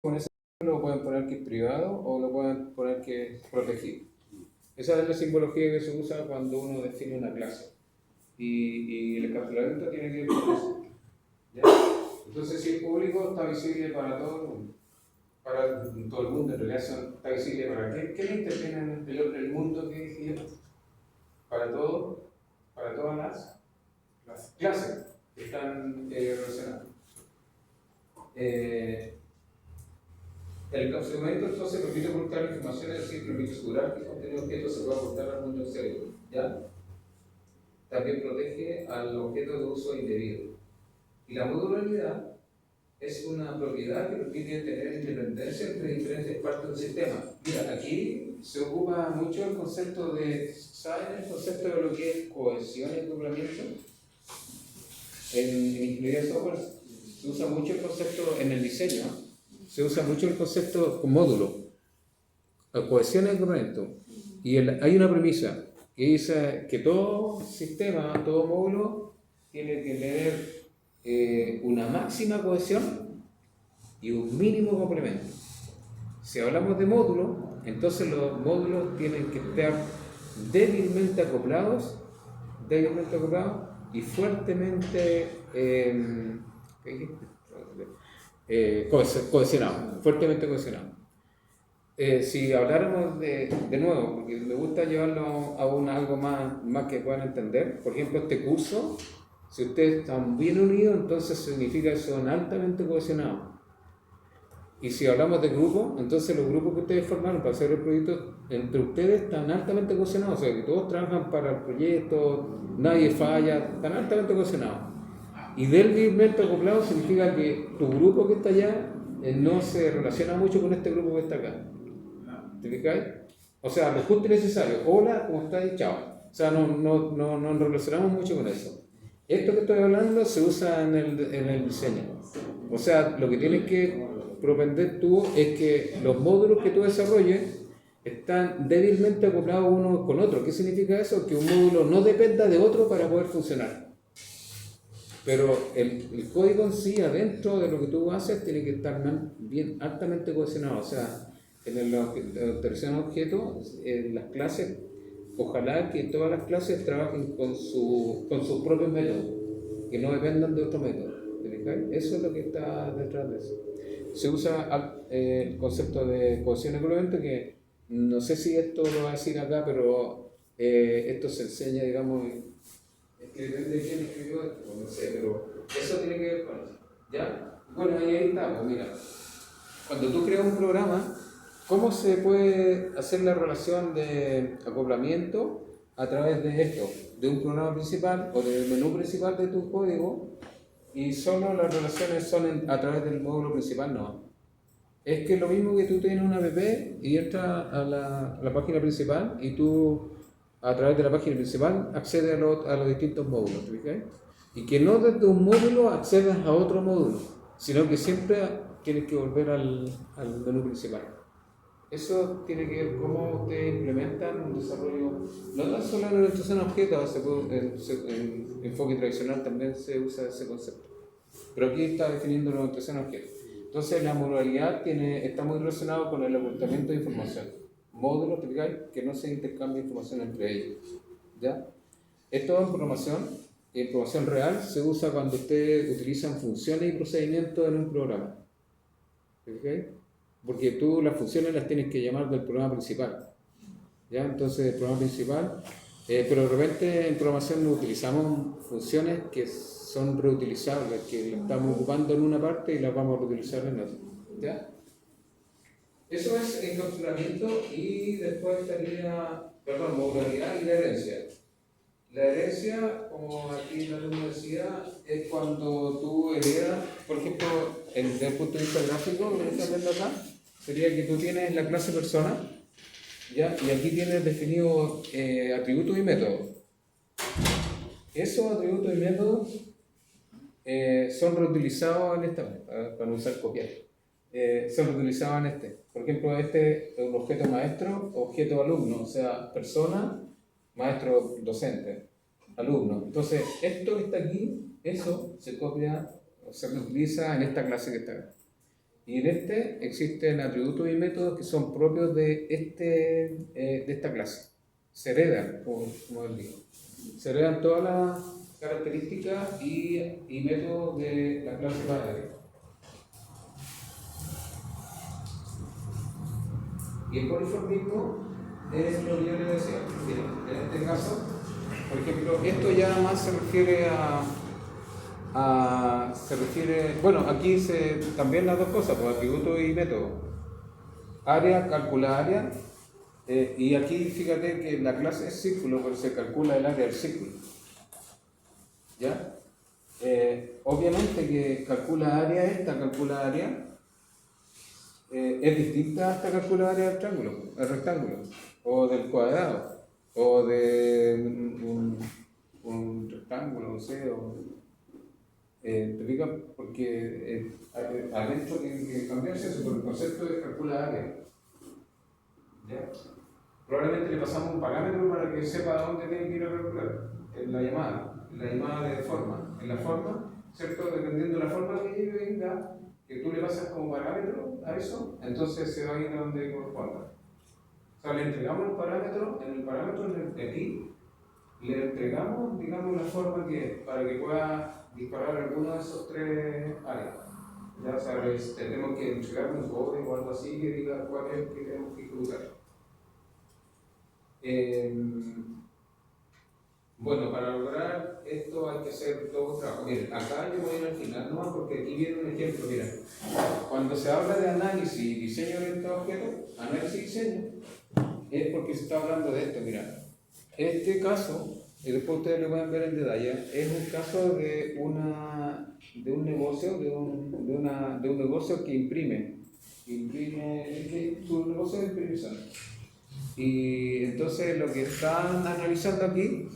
con ese lo pueden poner que es privado o lo pueden poner que es protegido. Esa es la simbología que se usa cuando uno define una clase. Y el encapsulamiento tiene que ver con eso. ¿Ya? Entonces, si es público, está visible para todo el mundo. Para todo el mundo, en realidad está visible para qué lentes tienen el mundo que dije yo. Para todo, para todas las clases que están relacionadas. El encapsulamiento entonces permite ocultar información, es decir, permite asegurar que el contenido objeto se puede ocultar al mundo exterior. ¿Ya? También protege al objeto de uso indebido. Y la modularidad es una propiedad que permite tener independencia entre diferentes partes del sistema. Mira, aquí se ocupa mucho el concepto de, ¿saben el concepto de lo que es cohesión y acoplamiento? En ingeniería de software se usa mucho el concepto en el diseño, se usa mucho el concepto con módulo, cohesión y acoplamiento. Y hay una premisa que dice que todo sistema, todo módulo tiene que tener una máxima cohesión y un mínimo complemento. Si hablamos de módulos, entonces los módulos tienen que estar débilmente acoplados y fuertemente cohesionados, fuertemente cohesionados. Si habláramos de nuevo, porque me gusta llevarlo a algo más que puedan entender, por ejemplo, este curso, si ustedes están bien unidos, entonces significa que son altamente cohesionados. Y si hablamos de grupos, entonces los grupos que ustedes formaron para hacer el proyecto, entre ustedes están altamente cohesionados, o sea que todos trabajan para el proyecto, nadie falla, están altamente cohesionados. Y débilmente acoplado significa que tu grupo que está allá no se relaciona mucho con este grupo que está acá. ¿Te fijáis? O sea, lo justo y necesario. Hola, ¿cómo estáis? Chao. O sea, no nos relacionamos mucho con eso. Esto que estoy hablando se usa en el diseño. O sea, lo que tienes que propender tú es que los módulos que tú desarrolles están débilmente acoplados uno con otro. ¿Qué significa eso? Que un módulo no dependa de otro para poder funcionar. Pero el código en sí, adentro de lo que tú haces, tiene que estar bien altamente cohesionado. O sea, en la obtención de objetos, en las clases, ojalá que todas las clases trabajen con sus propios métodos, que no dependan de otro método. Eso es lo que está detrás de eso. Se usa el concepto de cohesión equivalente, que no sé si esto lo va a decir acá, pero esto se enseña, digamos, es que depende de quién escribió esto, no sé, pero eso tiene que ver con eso. ¿Ya? Bueno, ahí está, pues mira. Cuando tú creas un programa, ¿cómo se puede hacer la relación de acoplamiento a través de esto? De un programa principal o del menú principal de tu código, y solo las relaciones son a través del módulo principal, no. Es que es lo mismo que tú tienes una app y entras a la página principal y tú a través de la página principal accedes a los distintos módulos, ¿te fijas? Y que no desde un módulo accedas a otro módulo, sino que siempre tienes que volver al menú principal. Eso tiene que ver cómo ustedes implementan un desarrollo, no tan solo en orientación a objetos, en enfoque tradicional también se usa ese concepto. Pero aquí está definiendo la orientación a objetos. Entonces la modularidad está muy relacionado con el ocultamiento de información. Módulos que no se intercambia información entre ellos. ¿Ya? Esto en programación, y en programación real se usa cuando ustedes utilizan funciones y procedimientos en un programa. ¿Okay? Porque tú las funciones las tienes que llamar del programa principal. ¿Ya? Entonces el programa principal, pero de repente en programación no utilizamos funciones que son reutilizables, que las estamos ocupando en una parte y las vamos a reutilizar en otra. ¿Ya? Eso es encapsulamiento, y después estaría, perdón, modularidad y la herencia. La herencia, como aquí el alumno decía, es cuando tú heredas, por ejemplo, desde el punto de vista gráfico, lo que estás viendo acá, sería que tú tienes la clase persona, ¿ya? Y aquí tienes definido atributos y métodos. Esos atributos y métodos son reutilizados en esta, para no usar copiar. Son reutilizados en este. Por ejemplo, este es un objeto maestro, objeto alumno, o sea, persona, maestro docente, alumno. Entonces, esto que está aquí, eso se copia o se reutiliza en esta clase que está acá. Y en este existen atributos y métodos que son propios de esta clase. Se heredan, como les digo. Se heredan todas las características y métodos de la clase padre. Y el poliformismo es lo que yo les decía. Miren, en este caso, por ejemplo, esto ya más se refiere bueno, aquí también las dos cosas, pues atributo y método. Área, calcula área, y aquí fíjate que la clase es círculo, pero se calcula el área del círculo. ¿Ya? Obviamente que calcula área, es distinta a esta calcula área del triángulo, el rectángulo, o del cuadrado, o de un rectángulo, no sé, ¿te fijas? Porque adentro tiene que cambiarse eso, pero el concepto de calcula área. ¿Ya? Probablemente le pasamos un parámetro para que sepa dónde tiene que ir a calcular, en la llamada de forma. En la forma, ¿cierto? Dependiendo de la forma que venga, que tú le pasas como parámetro a eso, entonces se va a ir a donde corresponda. O sea, le entregamos el parámetro, en el parámetro de aquí, le entregamos, digamos, la forma que para que pueda disparar alguno de esos tres áreas. Ya sabes, tenemos que entregar un código o algo así que diga cuál es el que tenemos que ejecutar. Bueno, para lograr esto hay que hacer todo un trabajo. Miren, acá yo voy a ir al final, no, porque aquí viene un ejemplo. Mira, cuando se habla de análisis y diseño orientado a objetos, análisis y diseño, es porque se está hablando de esto. Mira, este caso, y después ustedes lo pueden ver en detalle, es un caso de un negocio, de un negocio que imprime, su negocio de impresión. Y entonces lo que están analizando aquí,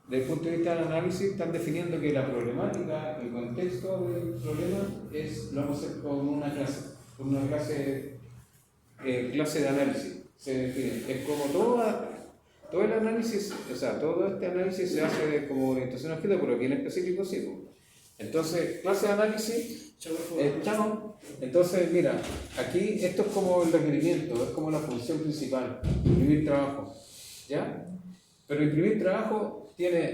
desde el punto de vista del análisis, están definiendo que la problemática, el contexto del problema lo vamos a hacer con una clase de análisis. Se define. Es como todo el análisis, o sea, todo este análisis se hace como orientación a objeto, pero aquí en específico sí. Entonces, clase de análisis, entonces mira, aquí esto es como el requerimiento, es como la función principal, imprimir trabajo, ¿ya? Pero imprimir trabajo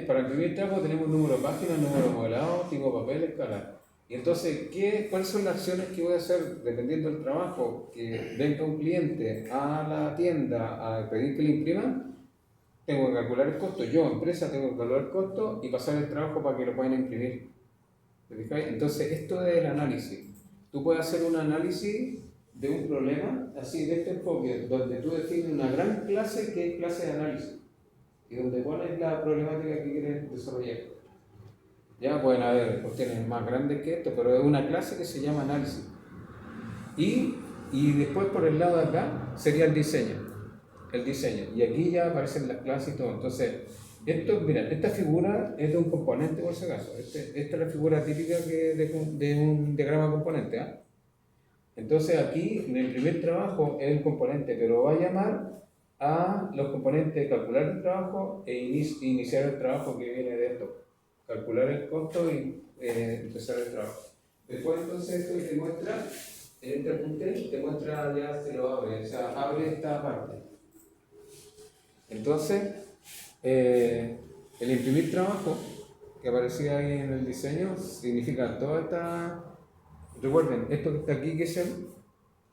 para imprimir trabajo tenemos un número de páginas, número de modelado, tipo de papel, escala. Y entonces, ¿cuáles son las acciones que voy a hacer dependiendo del trabajo? Que venga un cliente a la tienda a pedir que le imprima, tengo que calcular el costo, yo, empresa, tengo que calcular el costo y pasar el trabajo para que lo puedan imprimir. Entonces, esto es el análisis. Tú puedes hacer un análisis de un problema, así de este enfoque, donde tú defines una gran clase que es clase de análisis y donde pones la problemática que quieres desarrollar. Ya pueden haber cuestiones más grandes que esto, pero es una clase que se llama análisis. Y después por el lado de acá sería el diseño. Y aquí ya aparecen las clases y todo. Entonces, mira, esta figura es de un componente por si acaso. Esta es la figura típica de un diagrama componente. ¿Eh? Entonces aquí en el primer trabajo es el componente, pero va a llamar a los componentes calcular el trabajo e iniciar el trabajo que viene de esto. Calcular el costo y empezar el trabajo. Después entonces esto te muestra, en este apunte, te muestra ya se lo abre, o sea, abre esta parte. Entonces, el imprimir trabajo, que aparecía ahí en el diseño, significa toda esta... Recuerden, esto que está aquí, que es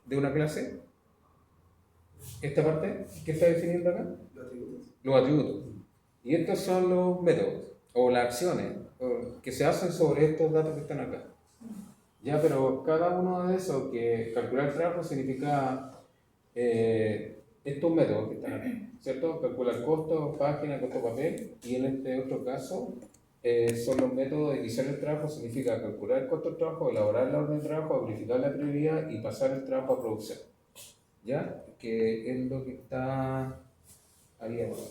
de una clase, esta parte, ¿qué está definiendo acá? Los atributos. Y estos son los métodos, o las acciones, que se hacen sobre estos datos que están acá. Ya, pero cada uno de esos, que calcular el trabajo significa estos métodos que están acá, ¿cierto? Calcular costo, página, costo papel, y en este otro caso son los métodos de iniciar el trabajo, significa calcular el costo del trabajo, elaborar la orden de trabajo, verificar la prioridad y pasar el trabajo a producción. ¿Ya? Que es lo que está ahí abajo.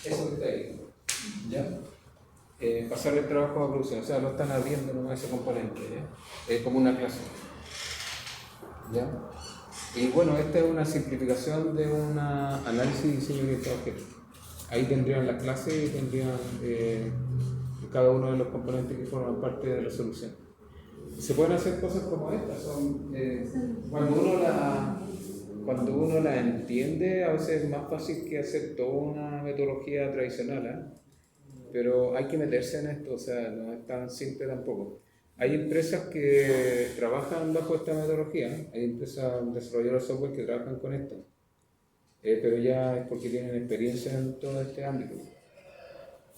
Eso que está ahí. ¿Ya? Pasar el trabajo a producción, o sea, lo están abriendo nomás ese componente, ¿ya? Es como una clase. ¿Ya? Y bueno, esta es una simplificación de un análisis y diseño orientado a objetos. Ahí tendrían las clases y tendrían cada uno de los componentes que forman parte de la solución. se pueden hacer cosas como estas. Cuando uno la entiende, a veces es más fácil que hacer toda una metodología tradicional, pero hay que meterse en esto, o sea, no es tan simple tampoco. Hay empresas que trabajan bajo esta metodología, hay empresas desarrolladoras de software que trabajan con esto, pero ya es porque tienen experiencia en todo este ámbito.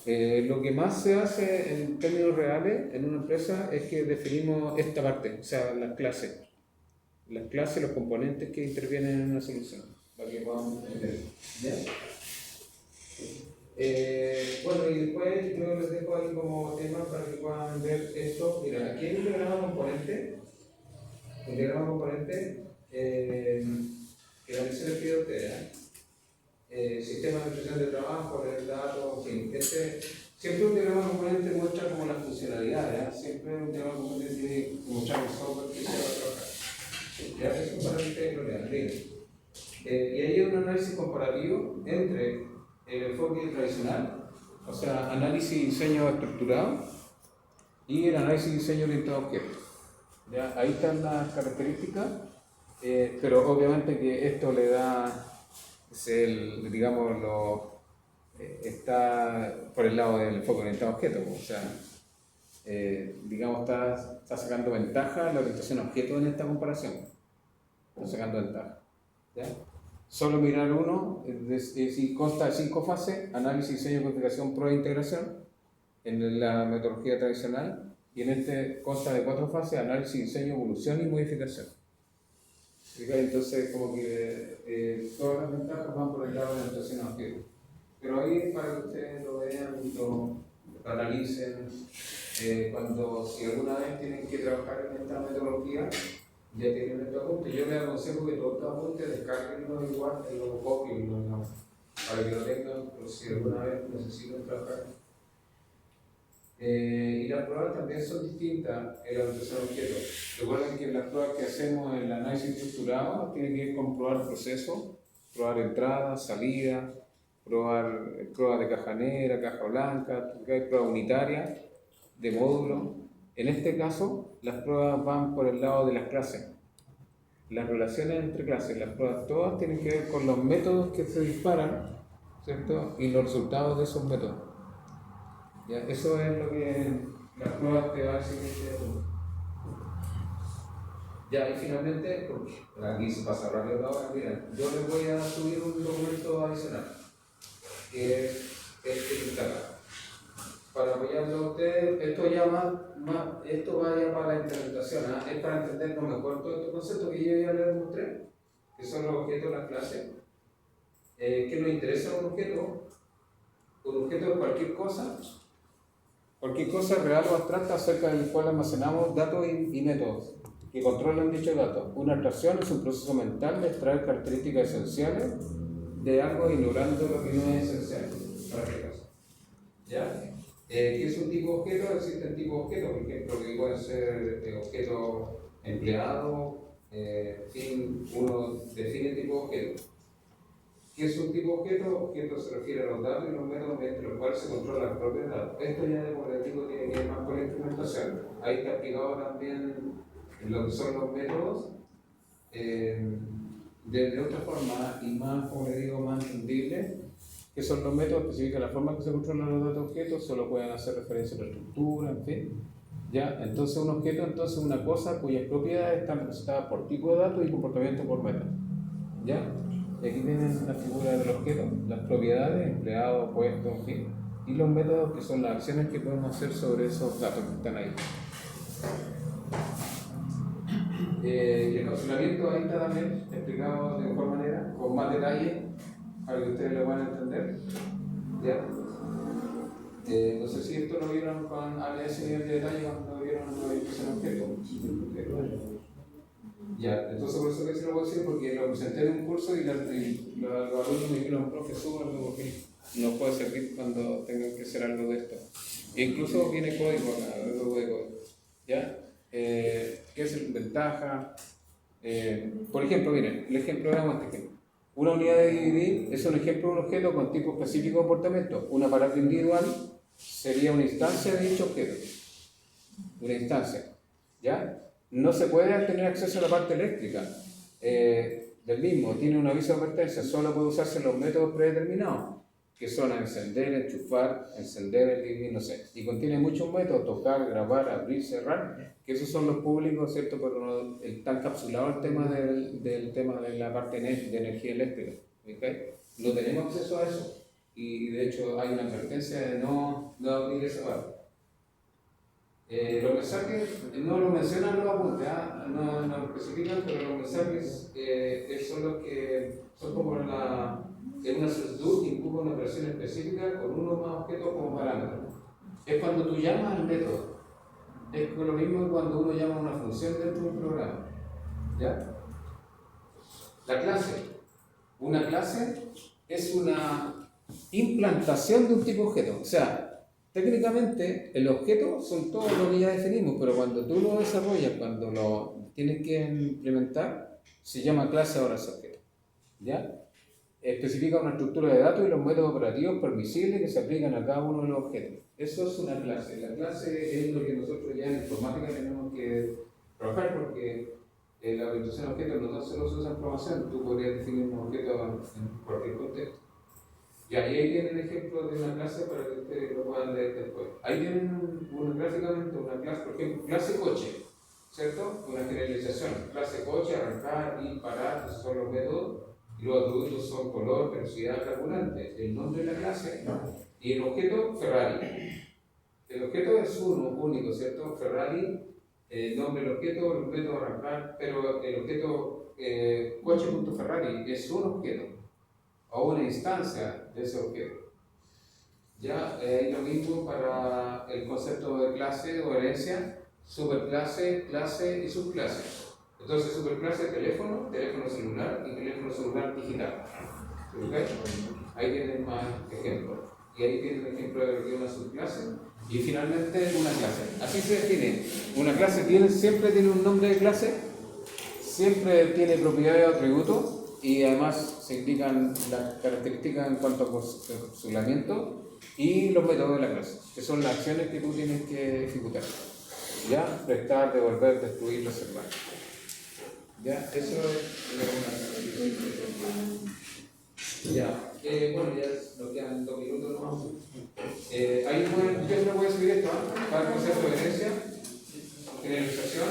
Lo que más se hace en términos reales en una empresa es que definimos esta parte, o sea, las clases, los componentes que intervienen en una solución, para que podamos entender. ¿Ya? Bueno, y después yo les dejo ahí como tema para que puedan ver esto. Mira, aquí hay un diagrama componente, que la misión les pido a ustedes. Sistema de expresión de trabajo, el dato, en fin. Siempre un diagrama componente muestra como las funcionalidades, siempre un diagrama componente tiene que mostrar el software que se va a trabajar. Ya, eso es para que ustedes lo vean. Y ahí hay un análisis comparativo entre el enfoque tradicional, o sea, análisis y diseño estructurado, y el análisis y diseño orientado a objetos. ¿Ya? Ahí están las características, pero obviamente que esto le da, está por el lado del enfoque orientado a objetos, o sea, está sacando ventaja la orientación a objetos en esta comparación, está sacando ventaja. ¿Ya? Solo mirar uno, consta de 5 fases: análisis, diseño, codificación, prueba e integración, en la metodología tradicional, y en este consta de 4 fases: análisis, diseño, evolución y modificación. Entonces, como que todas las ventajas van por el lado de la orientación a objetos. Pero ahí, para que ustedes lo vean, lo analicen, si alguna vez tienen que trabajar en esta metodología, ya tienen estos apuntes. Yo les aconsejo que todos estos apuntes descarguenlos igual, los copien, para que lo tengan por si alguna vez necesitan trabajar. Y las pruebas también son distintas en la orientación a objetos. Recuerden que las pruebas que hacemos en el análisis estructurado tienen que ver con probar procesos, probar entrada, salida, probar pruebas de caja negra, caja blanca, pruebas unitarias de módulo. En este caso, las pruebas van por el lado de las clases. Las relaciones entre clases, las pruebas todas tienen que ver con los métodos que se disparan, ¿cierto? Y los resultados de esos métodos. ¿Ya? Eso es lo que las pruebas te van a decir. Ya, y finalmente, porque aquí se pasa rápido ahora, miren, yo les voy a subir un documento adicional, que es este que está acá. Para apoyarlo a ustedes, esto va ya para la implementación, es para entender mejor todo este concepto que yo ya les demostré, que son los objetos de las clases. ¿Qué nos interesa un objeto? Un objeto es cualquier cosa real o abstracta acerca del cual almacenamos datos y métodos que controlan dichos datos. Una abstracción es un proceso mental de extraer características esenciales de algo ignorando lo que no es esencial para qué caso. ¿Ya? ¿Qué es un tipo de objeto? Existen tipos de objetos, por ejemplo, que pueden ser objetos empleados, uno define el tipo de objeto. ¿Qué es un tipo de objeto? Objeto se refiere a los datos y los métodos mediante los cuales se controlan las propias datos. Esto ya de democrático tiene que ver más con la implementación. Ahí está aplicado también lo que son los métodos de otra forma y más, como le digo, más entendible, que son los métodos específicos, la forma en que se controlan los datos objetos, solo pueden hacer referencia a la estructura, en fin. ¿Ya? Entonces un objeto es una cosa cuyas propiedades están representadas por tipo de datos y comportamiento por método. ¿Ya? Y aquí tienen la figura del objeto, las propiedades, empleado, puesto, en fin, y los métodos, que son las acciones que podemos hacer sobre esos datos que están ahí. El encapsulamiento ahí está también explicado de mejor manera, con más detalle, para que ustedes lo puedan entender. ¿Ya? No sé si esto lo vieron a ese nivel de detalle cuando vieron la orientación objeto. Ya, entonces por eso que se lo puedo decir, porque lo presenté en un curso y los alumnos me dijeron, profesor, porque nos puede servir cuando tengan que hacer algo de esto. E incluso viene código acá, algo de código. ¿Ya? ¿Qué es ventaja? Por ejemplo, miren, el ejemplo, veamos este ejemplo. Una unidad de dividir es un ejemplo de un objeto con tipo específico de comportamiento. Una palabra individual sería una instancia de dicho objeto. Una instancia. ¿ya? No se puede tener acceso a la parte eléctrica del mismo, tiene un aviso de advertencia, solo puede usarse los métodos predeterminados, que son encender, enchufar, encender, no sé, y contiene muchos métodos, tocar, grabar, abrir, cerrar, que esos son los públicos, ¿cierto? Pero no, está encapsulado el tema del tema de la parte de energía eléctrica, ¿okay? No tenemos acceso a eso, y de hecho hay una advertencia de no abrir esa parte. Los mensajes no lo mencionan los apuntes, no lo especifican, pero los mensajes son los que son como en una solicitud que implica una operación específica con uno o más objetos como parámetro. Es cuando tú llamas al método. Es lo mismo que cuando uno llama a una función dentro de un programa. ¿Ya? La clase. Una clase es una implantación de un tipo de objeto. O sea, técnicamente, el objeto son todo lo que ya definimos, pero cuando tú lo desarrollas, cuando lo tienes que implementar, se llama clase ahora ese objeto. ¿Ya? Especifica una estructura de datos y los métodos operativos permisibles que se aplican a cada uno de los objetos. Eso es una clase. La clase es lo que nosotros ya en informática tenemos que trabajar porque la orientación a objetos no solo se usa en programación, tú podrías definir un objeto en cualquier contexto. Y ahí tienen el ejemplo de una clase para que ustedes lo puedan leer después. Ahí tienen gráficamente una clase, por ejemplo, clase coche, ¿cierto? Una generalización. Clase coche, arrancar, ir, parar, esos son los métodos. Y los atributos son color, velocidad, carburante. El nombre de la clase y el objeto Ferrari. El objeto es uno, único, ¿cierto? Ferrari, el nombre del objeto, el objeto arrancar, pero el objeto coche.ferrari es un objeto o una instancia de ese objeto. Ya, lo mismo para el concepto de clase o herencia, superclase, clase y subclase. Entonces, superclase teléfono, teléfono celular y teléfono celular digital. ¿Okay? Ahí tienen más ejemplos. Y ahí tienen el ejemplo de lo que es una subclase. Y finalmente, una clase. Así se define. Una clase siempre tiene un nombre de clase, siempre tiene propiedades o atributos. Y además se indican las características en cuanto a encapsulamiento y los métodos de la clase, que son las acciones que tú tienes que ejecutar. ¿Ya? Prestar, devolver, destruir, reservar. ¿Ya? Eso es ya. Bueno, ya nos quedan 2 minutos nomás. Ahí usted no puede subir esto para el proceso de herencia, generalización.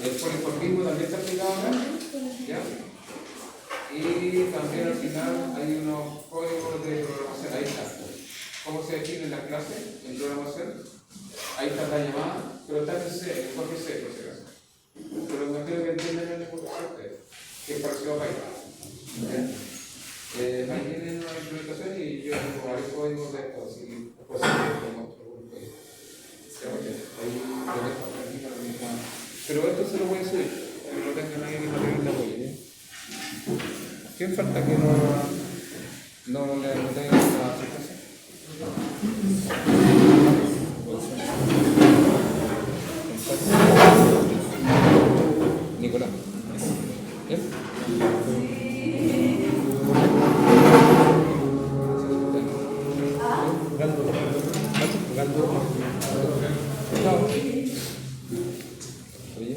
El poliformismo también está aplicado acá. ¿Ya? Y también al final hay unos códigos de programación. Ahí está. ¿Cómo se definen las clases en programación? Ahí está la llamada, pero está en C, en cualquier C, por si acaso. Pero no creo que entiendan el lenguaje que es parecido a Python. Ahí tienen una implementación y yo tengo varios códigos de esto, así que es posible como otro código. Ahí lo dejo aquí para mi hermano. Pero esto se lo voy a subir, que no tenga nadie que no tenga el apoyo. ¿Qué falta que no le tenga la aceptación? Nicolás. ¿Bien? Chao. Oye, chao.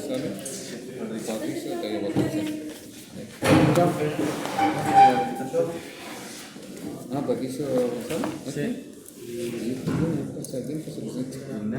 Sale. Patricio, te digo chao. Patricio González. Sí. ¿Y quién se presenta?